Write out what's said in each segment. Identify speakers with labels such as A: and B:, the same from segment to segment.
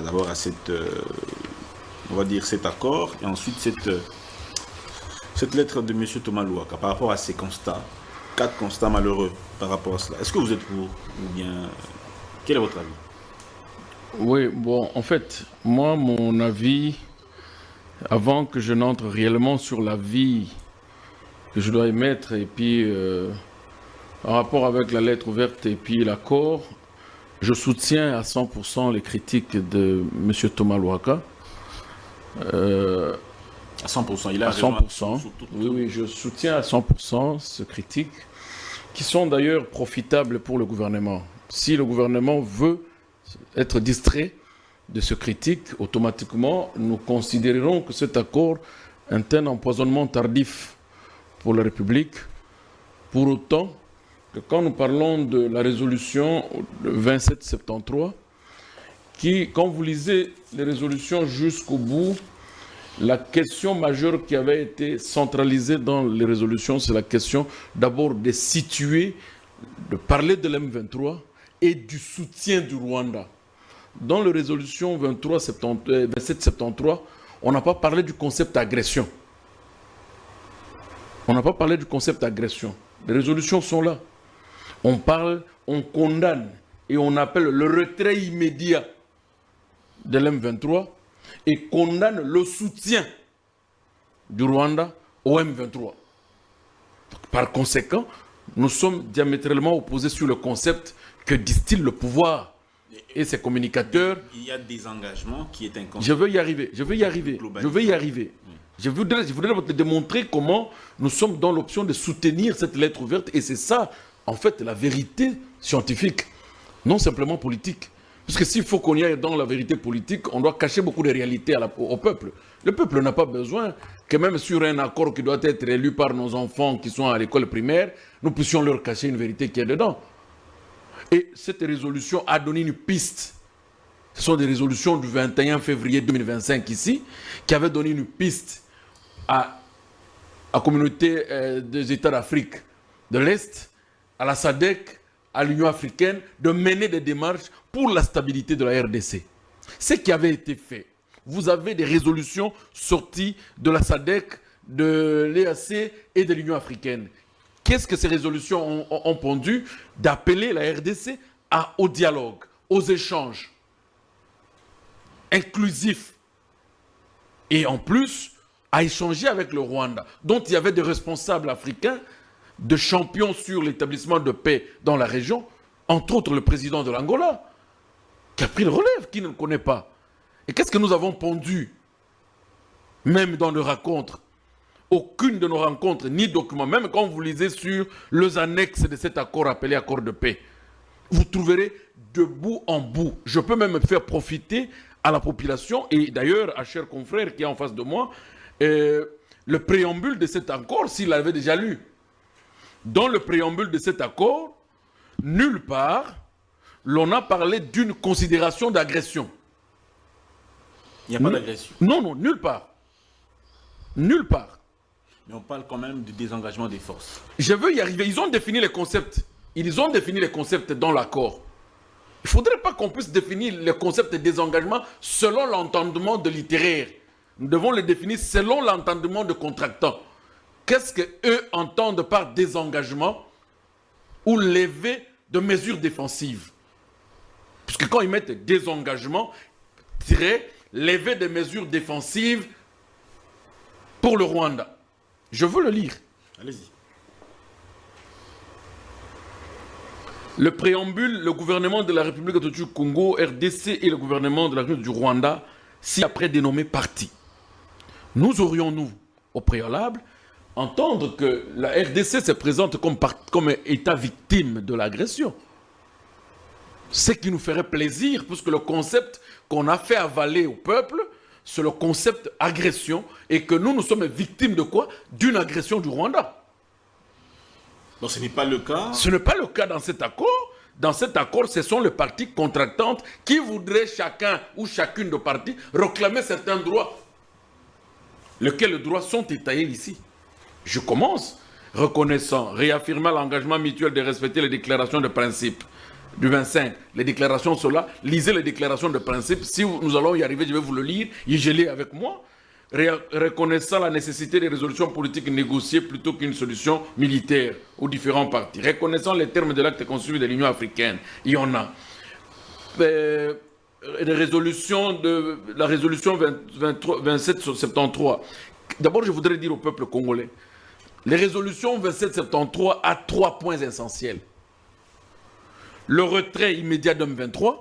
A: d'abord à on va dire cet accord et ensuite cette lettre de M. Thomas Louaka par rapport à ces constats, 4 constats malheureux par rapport à cela. Est-ce que vous êtes pour ou bien quel est votre avis?
B: Oui, bon, en fait, moi, mon avis, avant que je n'entre réellement sur l'avis que je dois émettre, et puis en rapport avec la lettre ouverte et puis l'accord, je soutiens à 100% les critiques de M. Thomas Louaka.
A: À 100%, il a
B: à
A: raison.
B: 100%. Oui, je soutiens à 100% ces critiques, qui sont d'ailleurs profitables pour le gouvernement. Si le gouvernement veut être distrait de ce critique, automatiquement, nous considérerons que cet accord est un empoisonnement tardif pour la République. Pour autant que quand nous parlons de la résolution 2773, qui, quand vous lisez les résolutions jusqu'au bout, la question majeure qui avait été centralisée dans les résolutions, c'est la question d'abord de situer, de parler de l'M23 et du soutien du Rwanda. Dans les résolutions 2773, on n'a pas parlé du concept agression. On n'a pas parlé du concept agression. Les résolutions sont là. On parle, on condamne et on appelle le retrait immédiat de l'M23 et condamne le soutien du Rwanda au M23. Par conséquent, nous sommes diamétralement opposés sur le concept que distille le pouvoir et ses communicateurs.
A: Il y a des engagements qui est inconscient.
B: Je veux y arriver. Je voudrais te démontrer comment nous sommes dans l'option de soutenir cette lettre ouverte et c'est ça, en fait, la vérité scientifique, non simplement politique. Parce que s'il faut qu'on y aille dans la vérité politique, on doit cacher beaucoup de réalités au peuple. Le peuple n'a pas besoin que même sur un accord qui doit être élu par nos enfants qui sont à l'école primaire, nous puissions leur cacher une vérité qui est dedans. Et cette résolution a donné une piste. Ce sont des résolutions du 21 février 2025 ici, qui avaient donné une piste à la communauté des États d'Afrique de l'Est, à la SADC, à l'Union africaine, de mener des démarches pour la stabilité de la RDC. Ce qui avait été fait. Vous avez des résolutions sorties de la SADC, de l'EAC et de l'Union africaine. Qu'est-ce que ces résolutions ont pondu? D'appeler la RDC au dialogue, aux échanges inclusifs. Et en plus, à échanger avec le Rwanda, dont il y avait des responsables africains, de champions sur l'établissement de paix dans la région, entre autres le président de l'Angola, qui a pris le relève, qui ne le connaît pas. Et qu'est-ce que nous avons pondu? Même dans nos rencontres, aucune de nos rencontres, ni document, même quand vous lisez sur les annexes de cet accord appelé accord de paix, vous trouverez de bout en bout. Je peux même faire profiter à la population, et d'ailleurs à cher confrère qui est en face de moi, le préambule de cet accord, s'il l'avait déjà lu. Dans le préambule de cet accord, nulle part, l'on a parlé d'une considération d'agression.
A: Il n'y a pas d'agression.
B: Non, nulle part. Nulle part.
A: Mais on parle quand même du désengagement des forces.
B: Je veux y arriver. Ils ont défini les concepts. Ils ont défini les concepts dans l'accord. Il ne faudrait pas qu'on puisse définir les concepts de désengagement selon l'entendement de littéraire. Nous devons les définir selon l'entendement de contractants. Qu'est-ce qu'eux entendent par désengagement ou lever de mesures défensives? Puisque quand ils mettent désengagement, lever des mesures défensives pour le Rwanda. Je veux le lire.
A: Allez-y.
B: Le préambule, le gouvernement de la République du Congo, RDC et le gouvernement de la République du Rwanda, si après dénommé parti. Nous aurions, nous, au préalable, entendre que la RDC se présente comme État victime de l'agression. Ce qui nous ferait plaisir, puisque le concept qu'on a fait avaler au peuple, c'est le concept agression, et que nous sommes victimes de quoi? D'une agression du Rwanda.
A: Donc ce n'est pas le cas.
B: Ce n'est pas le cas dans cet accord. Dans cet accord, ce sont les parties contractantes qui voudraient chacun ou chacune de parties réclamer certains droits, lesquels droits sont étayés ici. Je commence reconnaissant, réaffirmant l'engagement mutuel de respecter les déclarations de principe du 25, les déclarations sont là. Lisez les déclarations de principe. Si nous allons y arriver, je vais vous le lire. Y geler avec moi. Reconnaissant la nécessité des résolutions politiques négociées plutôt qu'une solution militaire aux différents partis. Reconnaissant les termes de l'acte constitué de l'Union africaine. Il y en a. La résolution 2773. D'abord, je voudrais dire au peuple congolais, les résolutions 2773 a 3 points essentiels. Le retrait immédiat de M23,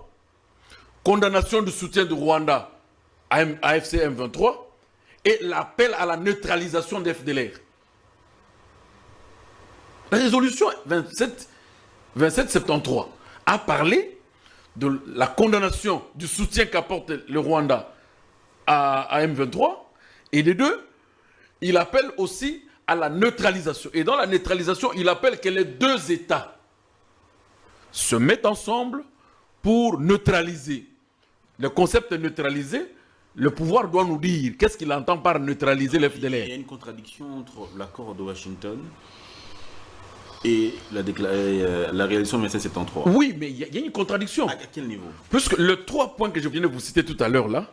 B: condamnation du soutien du Rwanda à AFC M23 et l'appel à la neutralisation des FDLR. La résolution 2773 a parlé de la condamnation du soutien qu'apporte le Rwanda à M23 et des deux, il appelle aussi à la neutralisation. Et dans la neutralisation, il appelle que les deux États se mettent ensemble pour neutraliser. Le concept de neutraliser, le pouvoir doit nous dire qu'est-ce qu'il entend par neutraliser les FDLR.
A: Il y a une contradiction entre l'accord de Washington et la réalisation 2773.
B: Oui, mais il y a une contradiction.
A: À quel niveau?
B: Puisque les 3 points que je viens de vous citer tout à l'heure là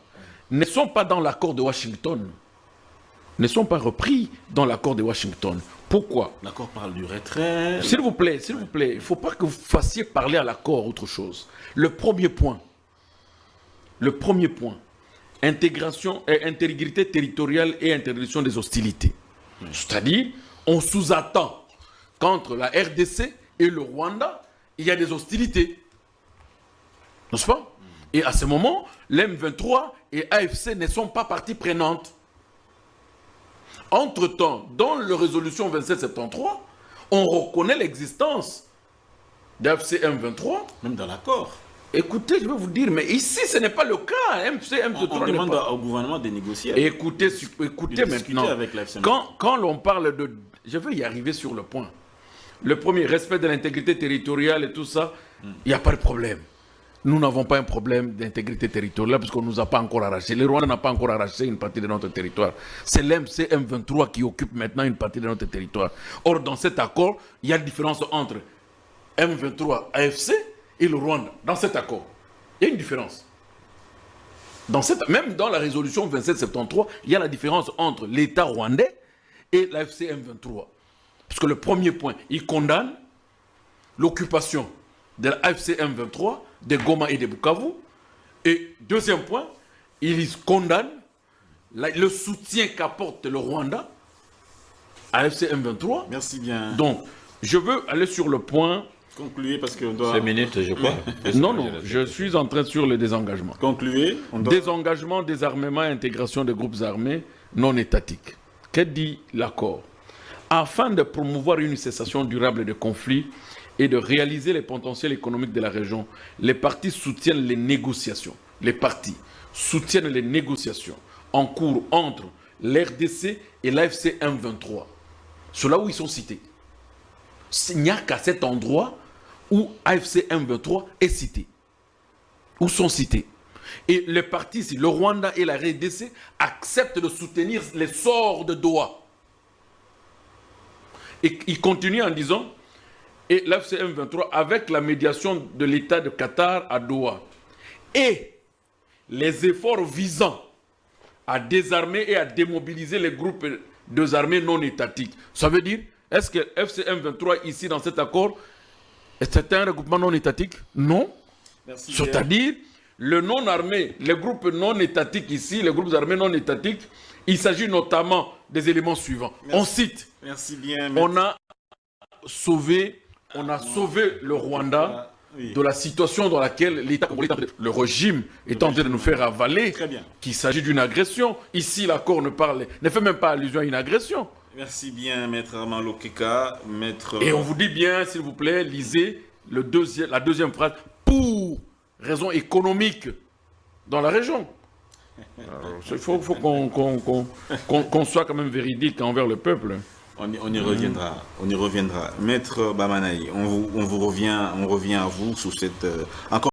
B: ne sont pas dans l'accord de Washington, ne sont pas repris dans l'accord de Washington. Pourquoi?
A: L'accord parle du retrait.
B: S'il vous plaît, il ne faut pas que vous fassiez parler à l'accord autre chose. Le premier point, intégration, intégrité territoriale et interdiction des hostilités. Oui. C'est-à-dire, on sous-attend qu'entre la RDC et le Rwanda, il y a des hostilités. N'est-ce pas? Et à ce moment, l'M23 et AFC ne sont pas parties prenantes. Entre-temps, dans la résolution 2773, on reconnaît l'existence d'AFC M23.
A: Même dans l'accord.
B: Écoutez, je vais vous dire, mais ici, ce n'est pas le cas.
A: On demande au gouvernement de négocier.
B: Écoutez maintenant.
A: Avec
B: quand l'on parle de... Je vais y arriver sur le point. Le premier, respect de l'intégrité territoriale et tout ça, il n'y a pas de problème. Nous n'avons pas un problème d'intégrité territoriale parce qu'on ne nous a pas encore arraché. Le Rwanda n'a pas encore arraché une partie de notre territoire. C'est l'MC M23 qui occupe maintenant une partie de notre territoire. Or, dans cet accord, il y a une différence entre M23 AFC et le Rwanda. Dans cet accord, il y a une différence. Même dans la résolution 2773, il y a la différence entre l'État rwandais et l'AFC M23. Parce que le premier point, il condamne l'occupation de l'AFC M23, de Goma et de Bukavu. Et deuxième point, il condamne le soutien qu'apporte le Rwanda à l'AFC M23.
A: Merci bien.
B: Donc, je veux aller sur le point...
A: Concluez parce qu'on doit...
C: 5 minutes, je crois.
B: Non, je suis en train sur le désengagement.
A: Concluez.
B: Désengagement, désarmement, intégration des groupes armés non étatiques. Que dit l'accord? Afin de promouvoir une cessation durable des conflits et de réaliser les potentiels économiques de la région, les partis soutiennent les négociations. Les partis soutiennent les négociations en cours entre l'RDC et l'AFC M23. C'est là où ils sont cités. Il n'y a qu'à cet endroit où AFC M23 est cité. Où sont cités. Et les partis, le Rwanda et la RDC, acceptent de soutenir les sorts de Doha. Et il continue en disant, et l'AFC M23 avec la médiation de l'État de Qatar à Doha et les efforts visant à désarmer et à démobiliser les groupes de armées non étatiques. Ça veut dire, est-ce que FC M23 ici dans cet accord, c'est un regroupement non étatique? Non. C'est-à-dire, le non-armé, les groupes non étatiques ici, les groupes armés non étatiques, il s'agit notamment des éléments suivants.
A: Merci.
B: On cite.
A: Merci bien.
B: On a sauvé le Rwanda de la situation dans laquelle l'État congolais, le régime est en train de nous faire avaler, qu'il s'agit d'une agression. Ici, l'accord ne fait même pas allusion à une agression.
A: Merci bien, Maître Armand Lokeka.
B: Et on vous dit bien, s'il vous plaît, lisez la deuxième phrase, pour raison économique dans la région. Il faut qu'on soit quand même véridique envers le peuple.
A: On y reviendra. Maître Bamanaï, on revient à vous sous cette... encore